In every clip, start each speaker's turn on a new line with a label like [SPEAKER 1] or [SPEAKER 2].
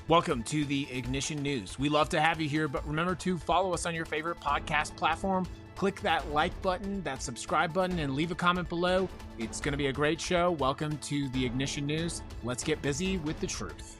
[SPEAKER 1] Welcome to the Ignition News. We love to have you here, but remember to follow us on your favorite podcast platform. Click that like button, that subscribe button, and leave a comment below. It's going to be a great show. Welcome to the Ignition News. Let's get busy with the truth.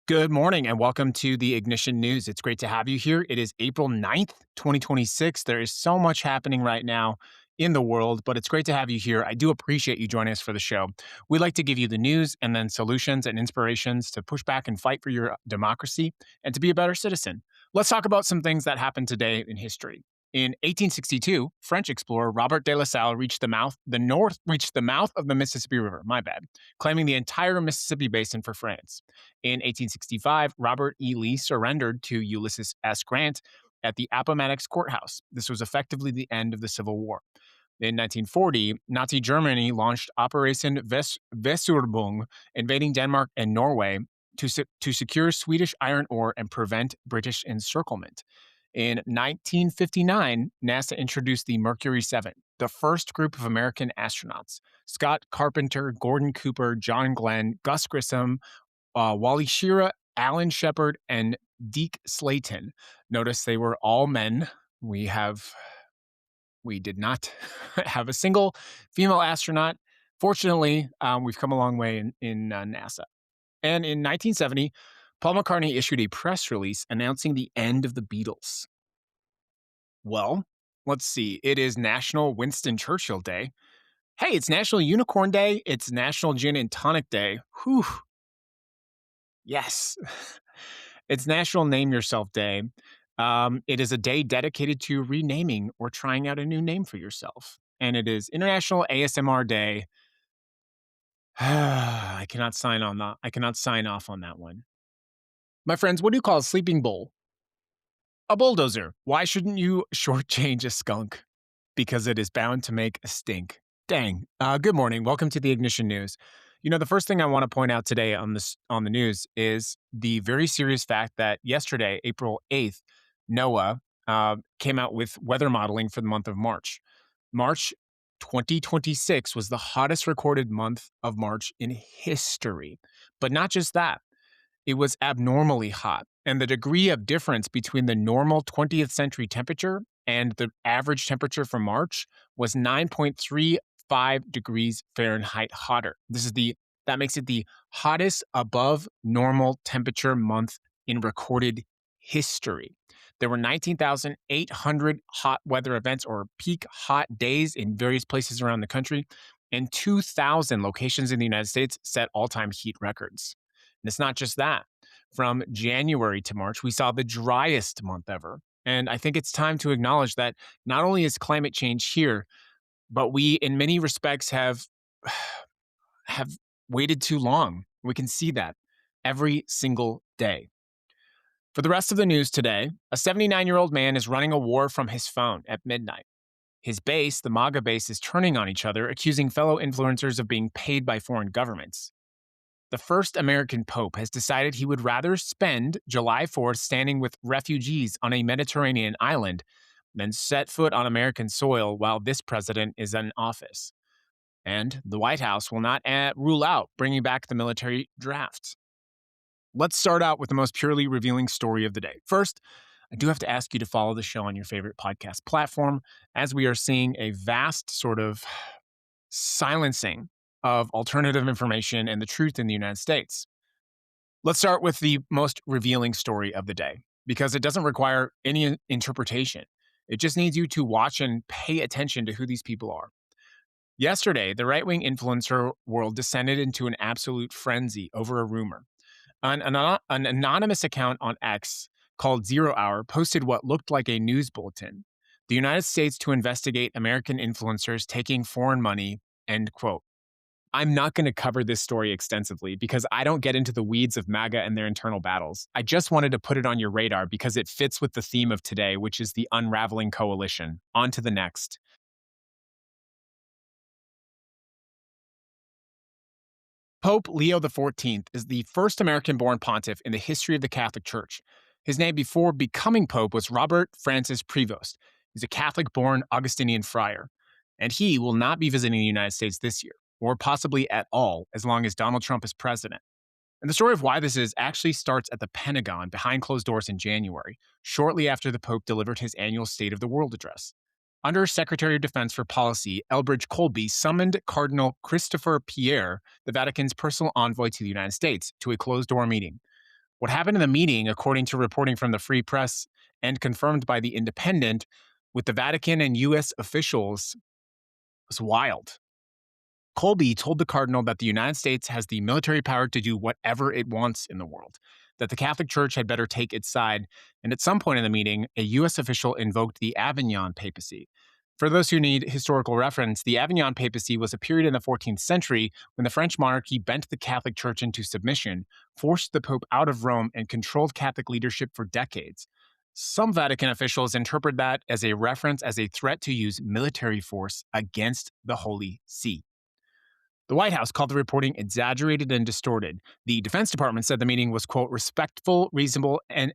[SPEAKER 1] Good morning and welcome to the Ignition News. It's great to have you here. It is April 9th, 2026. There is so much happening right now in the world, but it's great to have you here. I do appreciate you joining us for the show. We like to give you the news and then solutions and inspirations to push back and fight for your democracy and to be a better citizen. Let's talk about some things that happened today in history. In 1862, French explorer Robert de La Salle reached the mouth of the Mississippi River, claiming the entire Mississippi basin for France. In 1865, Robert E. Lee surrendered to Ulysses S. Grant at the Appomattox Courthouse. This was effectively the end of the Civil War. In 1940, Nazi Germany launched Operation Weserübung, invading Denmark and Norway to secure Swedish iron ore and prevent British encirclement. In 1959, NASA introduced the Mercury 7, the first group of American astronauts. Scott Carpenter, Gordon Cooper, John Glenn, Gus Grissom, Wally Schirra, Alan Shepard, and Deke Slayton. Notice they were all men. We did not have a single female astronaut. Fortunately, we've come a long way in NASA. And in 1970, Paul McCartney issued a press release announcing the end of the Beatles. Well, let's see. It is National Winston Churchill Day. Hey, it's National Unicorn Day. It's National Gin and Tonic Day. Whew. Yes. It's National Name Yourself Day. It is a day dedicated to renaming or trying out a new name for yourself. And it is International ASMR Day. I cannot sign off on that one. My friends, what do you call a sleeping bull? A bulldozer. Why shouldn't you shortchange a skunk? Because it is bound to make a stink. Dang. Good morning. Welcome to the Ignition News. You know, the first thing I want to point out today on the news is the very serious fact that yesterday, April 8th, NOAA came out with weather modeling for the month of March. March 2026 was the hottest recorded month of March in history. But not just that. It was abnormally hot, and the degree of difference between the normal 20th century temperature and the average temperature for March was 9.35 degrees Fahrenheit hotter. That makes it the hottest above normal temperature month in recorded history. There were 19,800 hot weather events or peak hot days in various places around the country, and 2,000 locations in the United States set all-time heat records. And it's not just that. From January to March, we saw the driest month ever. And I think it's time to acknowledge that not only is climate change here, but we, in many respects, have waited too long. We can see that every single day. For the rest of the news today, a 79-year-old man is running a war from his phone at midnight. His base, the MAGA base, is turning on each other, accusing fellow influencers of being paid by foreign governments. The first American pope has decided he would rather spend July 4th standing with refugees on a Mediterranean island than set foot on American soil while this president is in office. And the White House will not rule out bringing back the military draft. Let's start out with the most purely revealing story of the day. First, I do have to ask you to follow the show on your favorite podcast platform, as we are seeing a vast sort of silencing of alternative information and the truth in the United States. Let's start with the most revealing story of the day, because it doesn't require any interpretation. It just needs you to watch and pay attention to who these people are. Yesterday, the right-wing influencer world descended into an absolute frenzy over a rumor. An anonymous account on X called 0 Hour posted what looked like a news bulletin. The United States to investigate American influencers taking foreign money, end quote. I'm not going to cover this story extensively because I don't get into the weeds of MAGA and their internal battles. I just wanted to put it on your radar because it fits with the theme of today, which is the Unraveling coalition. On to the next. Pope Leo XIV is the first American-born pontiff in the history of the Catholic Church. His name before becoming pope was Robert Francis Prevost. He's a Catholic-born Augustinian friar, and he will not be visiting the United States this year, or possibly at all, as long as Donald Trump is president. And the story of why this is actually starts at the Pentagon behind closed doors in January, shortly after the Pope delivered his annual State of the World address. Under Secretary of Defense for Policy, Elbridge Colby summoned Cardinal Christopher Pierre, the Vatican's personal envoy to the United States, to a closed door meeting. What happened in the meeting, according to reporting from the Free Press and confirmed by The Independent, with the Vatican and U.S. officials was wild. Colby told the cardinal that the United States has the military power to do whatever it wants in the world, that the Catholic Church had better take its side, and at some point in the meeting, a U.S. official invoked the Avignon Papacy. For those who need historical reference, the Avignon Papacy was a period in the 14th century when the French monarchy bent the Catholic Church into submission, forced the Pope out of Rome, and controlled Catholic leadership for decades. Some Vatican officials interpret that as a reference as a threat to use military force against the Holy See. The White House called the reporting exaggerated and distorted. The Defense Department said the meeting was, quote, respectful, reasonable, and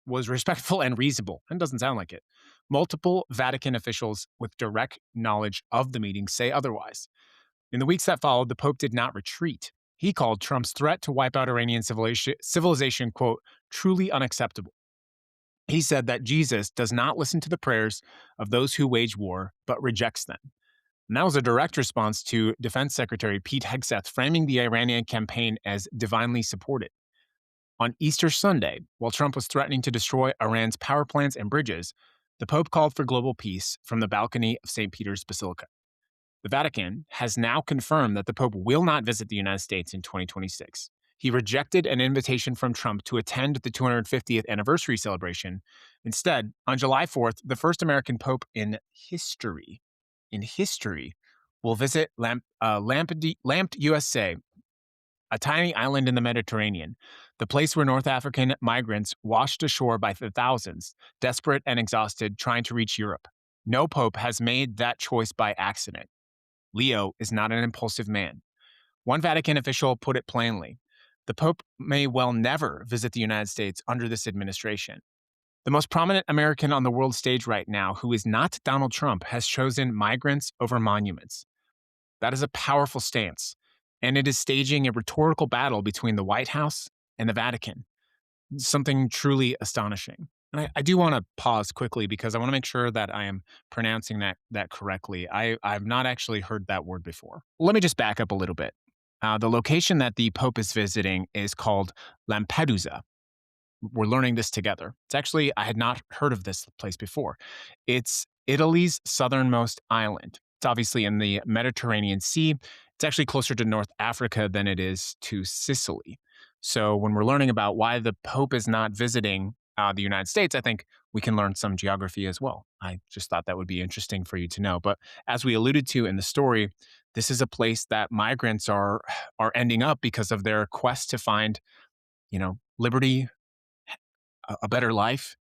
[SPEAKER 1] was respectful and reasonable. And doesn't sound like it. Multiple Vatican officials with direct knowledge of the meeting say otherwise. In the weeks that followed, the Pope did not retreat. He called Trump's threat to wipe out Iranian civilization, quote, truly unacceptable. He said that Jesus does not listen to the prayers of those who wage war, but rejects them. And that was a direct response to Defense Secretary Pete Hegseth framing the Iranian campaign as divinely supported. On Easter Sunday, while Trump was threatening to destroy Iran's power plants and bridges, the Pope called for global peace from the balcony of St. Peter's Basilica. The Vatican has now confirmed that the Pope will not visit the United States in 2026. He rejected an invitation from Trump to attend the 250th anniversary celebration. Instead, on July 4th, the first American Pope in history will visit Lampedusa, a tiny island in the Mediterranean, the place where North African migrants washed ashore by the thousands, desperate and exhausted, trying to reach Europe. No pope has made that choice by accident. Leo is not an impulsive man. One Vatican official put it plainly: the Pope may well never visit the United States under this administration. The most prominent American on the world stage right now, who is not Donald Trump, has chosen migrants over monuments. That is a powerful stance, and it is staging a rhetorical battle between the White House and the Vatican. Something truly astonishing. And I do want to pause quickly because I want to make sure that I am pronouncing that correctly. I've not actually heard that word before. Let me just back up a little bit. The location that the Pope is visiting is called Lampedusa. We're learning this together. It's actually, I had not heard of this place before. It's Italy's southernmost island. It's obviously in the Mediterranean Sea. It's actually closer to North Africa than it is to Sicily. So when we're learning about why the Pope is not visiting the United States, I think we can learn some geography as well. I just thought that would be interesting for you to know. But as we alluded to in the story, this is a place that migrants are ending up because of their quest to find, liberty, a better life.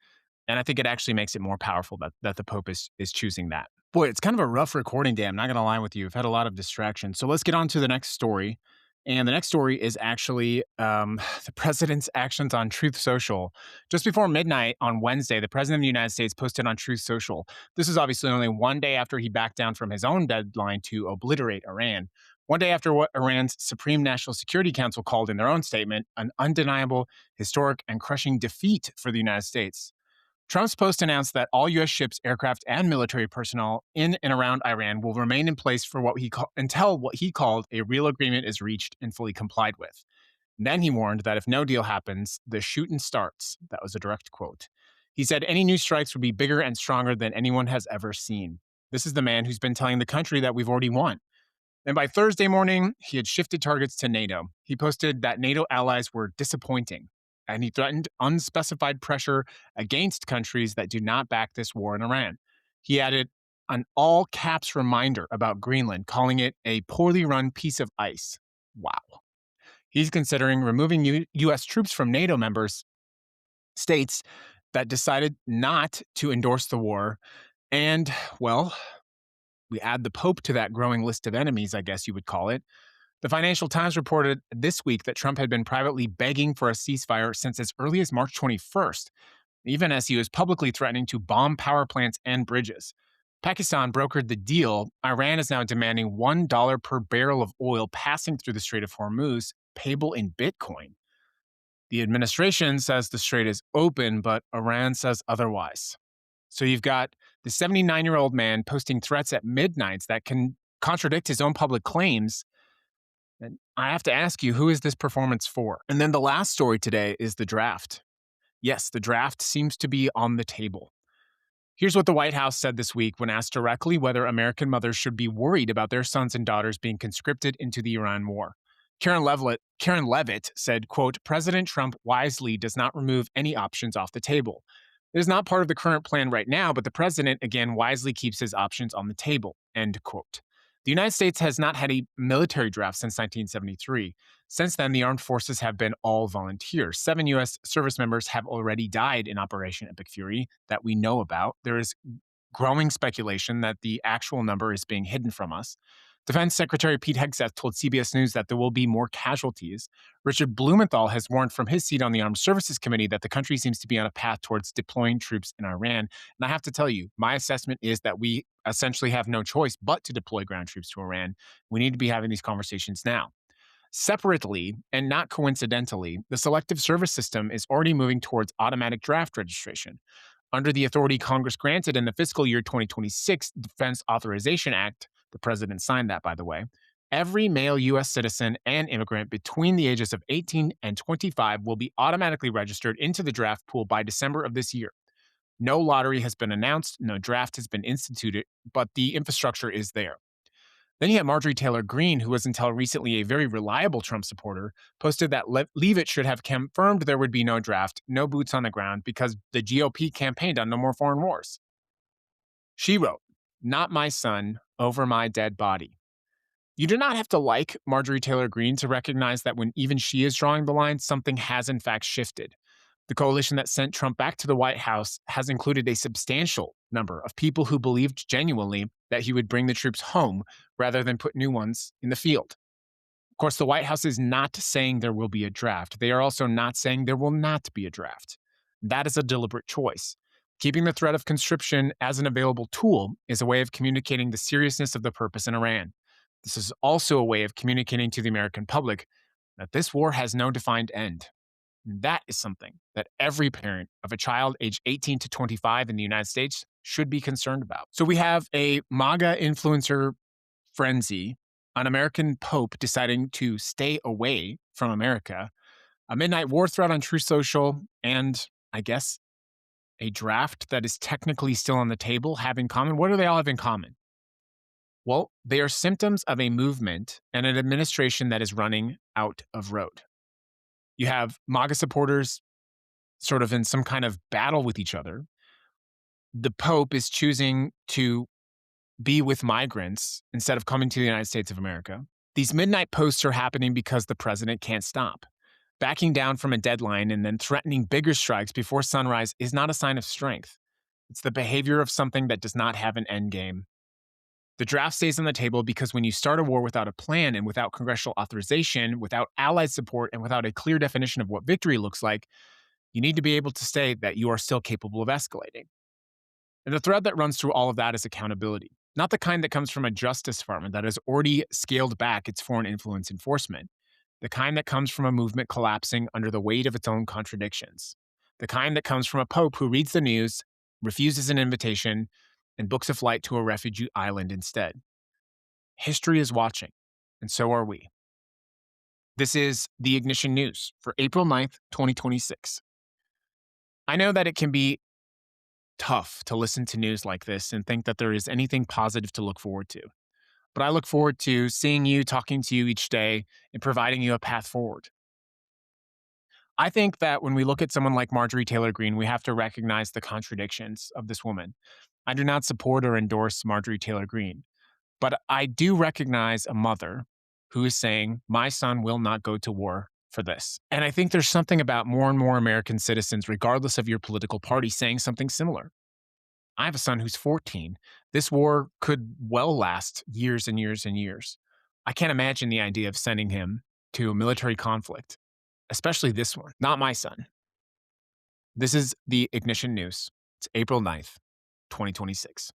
[SPEAKER 1] And I think it actually makes it more powerful that the Pope is choosing that. Boy, it's kind of a rough recording day. I'm not going to lie with you. I've had a lot of distractions. So let's get on to the next story. And the next story is actually the president's actions on Truth Social. Just before midnight on Wednesday, the president of the United States posted on Truth Social. This is obviously only one day after he backed down from his own deadline to obliterate Iran. One day after what Iran's Supreme National Security Council called in their own statement an undeniable, historic, and crushing defeat for the United States. Trump's post announced that all U.S. ships, aircraft, and military personnel in and around Iran will remain in place for until what he called a real agreement is reached and fully complied with. Then he warned that if no deal happens, the shooting starts. That was a direct quote. He said any new strikes would be bigger and stronger than anyone has ever seen. This is the man who's been telling the country that we've already won. And by Thursday morning, he had shifted targets to NATO. He posted that NATO allies were disappointing, and he threatened unspecified pressure against countries that do not back this war in Iran. He added an all-caps reminder about Greenland, calling it a poorly run piece of ice. Wow. He's considering removing U.S. troops from NATO members states that decided not to endorse the war. And, well, we add the Pope to that growing list of enemies, I guess you would call it. The Financial Times reported this week that Trump had been privately begging for a ceasefire since as early as March 21st. even as he was publicly threatening to bomb power plants and bridges. Pakistan brokered the deal. Iran is now demanding $1 per barrel of oil passing through the Strait of Hormuz, payable in Bitcoin. The administration says the strait is open, but Iran says otherwise. So you've got the 79-year-old man posting threats at midnight that can contradict his own public claims. And I have to ask you, who is this performance for? And then the last story today is the draft. Yes, the draft seems to be on the table. Here's what the White House said this week when asked directly whether American mothers should be worried about their sons and daughters being conscripted into the Iran war. Karen Levitt said, quote, President Trump wisely does not remove any options off the table. It is not part of the current plan right now, but the president, again, wisely keeps his options on the table, end quote. The United States has not had a military draft since 1973. Since then, the armed forces have been all volunteer. 7 U.S. service members have already died in Operation Epic Fury that we know about. There is growing speculation that the actual number is being hidden from us. Defense Secretary Pete Hegseth told CBS News that there will be more casualties. Richard Blumenthal has warned from his seat on the Armed Services Committee that the country seems to be on a path towards deploying troops in Iran. And I have to tell you, my assessment is that we essentially have no choice but to deploy ground troops to Iran. We need to be having these conversations now. Separately, and not coincidentally, the Selective Service System is already moving towards automatic draft registration. Under the authority Congress granted in the fiscal year 2026 Defense Authorization Act, the president signed that, by the way, every male U.S. citizen and immigrant between the ages of 18 and 25 will be automatically registered into the draft pool by December of this year. No lottery has been announced, no draft has been instituted, but the infrastructure is there. Then you have Marjorie Taylor Greene, who was until recently a very reliable Trump supporter, posted that Leavitt should have confirmed there would be no draft, no boots on the ground, because the GOP campaigned on no more foreign wars. She wrote, "Not my son, over my dead body." You do not have to like Marjorie Taylor Greene to recognize that when even she is drawing the line, something has in fact shifted. The coalition that sent Trump back to the White House has included a substantial number of people who believed genuinely that he would bring the troops home rather than put new ones in the field. Of course, the White House is not saying there will be a draft. They are also not saying there will not be a draft. That is a deliberate choice. Keeping the threat of conscription as an available tool is a way of communicating the seriousness of the purpose in Iran. This is also a way of communicating to the American public that this war has no defined end. That is something that every parent of a child aged 18 to 25 in the United States should be concerned about. So we have a MAGA influencer frenzy, an American pope deciding to stay away from America, a midnight war threat on Truth Social, and I guess a draft that is technically still on the table have in common. What do they all have in common? Well, they are symptoms of a movement and an administration that is running out of road. You have MAGA supporters sort of in some kind of battle with each other. The Pope is choosing to be with migrants instead of coming to the United States of America. These midnight posts are happening because the president can't stop. Backing down from a deadline and then threatening bigger strikes before sunrise is not a sign of strength. It's the behavior of something that does not have an end game. The draft stays on the table because when you start a war without a plan and without congressional authorization, without allied support, and without a clear definition of what victory looks like, you need to be able to say that you are still capable of escalating. And the thread that runs through all of that is accountability, not the kind that comes from a Justice Department that has already scaled back its foreign influence enforcement, the kind that comes from a movement collapsing under the weight of its own contradictions, the kind that comes from a pope who reads the news, refuses an invitation, and books a flight to a refugee island instead. History is watching, and so are we. This is the Ignition News for April 9th, 2026. I know that it can be tough to listen to news like this and think that there is anything positive to look forward to. But I look forward to seeing you, talking to you each day, and providing you a path forward. I think that when we look at someone like Marjorie Taylor Greene, we have to recognize the contradictions of this woman. I do not support or endorse Marjorie Taylor Greene, but I do recognize a mother who is saying, my son will not go to war for this. And I think there's something about more and more American citizens, regardless of your political party, saying something similar. I have a son who's 14. This war could well last years and years and years. I can't imagine the idea of sending him to a military conflict, especially this one. Not my son. This is the Ignition News. It's April 9th, 2026.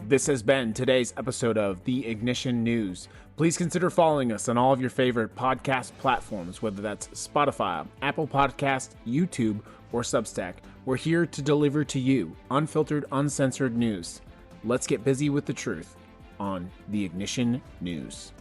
[SPEAKER 1] This has been today's episode of the Ignition News. Please consider following us on all of your favorite podcast platforms, whether that's Spotify, Apple Podcast, YouTube, or Substack. We're here to deliver to you unfiltered, uncensored news. Let's get busy with the truth on the Ignition News.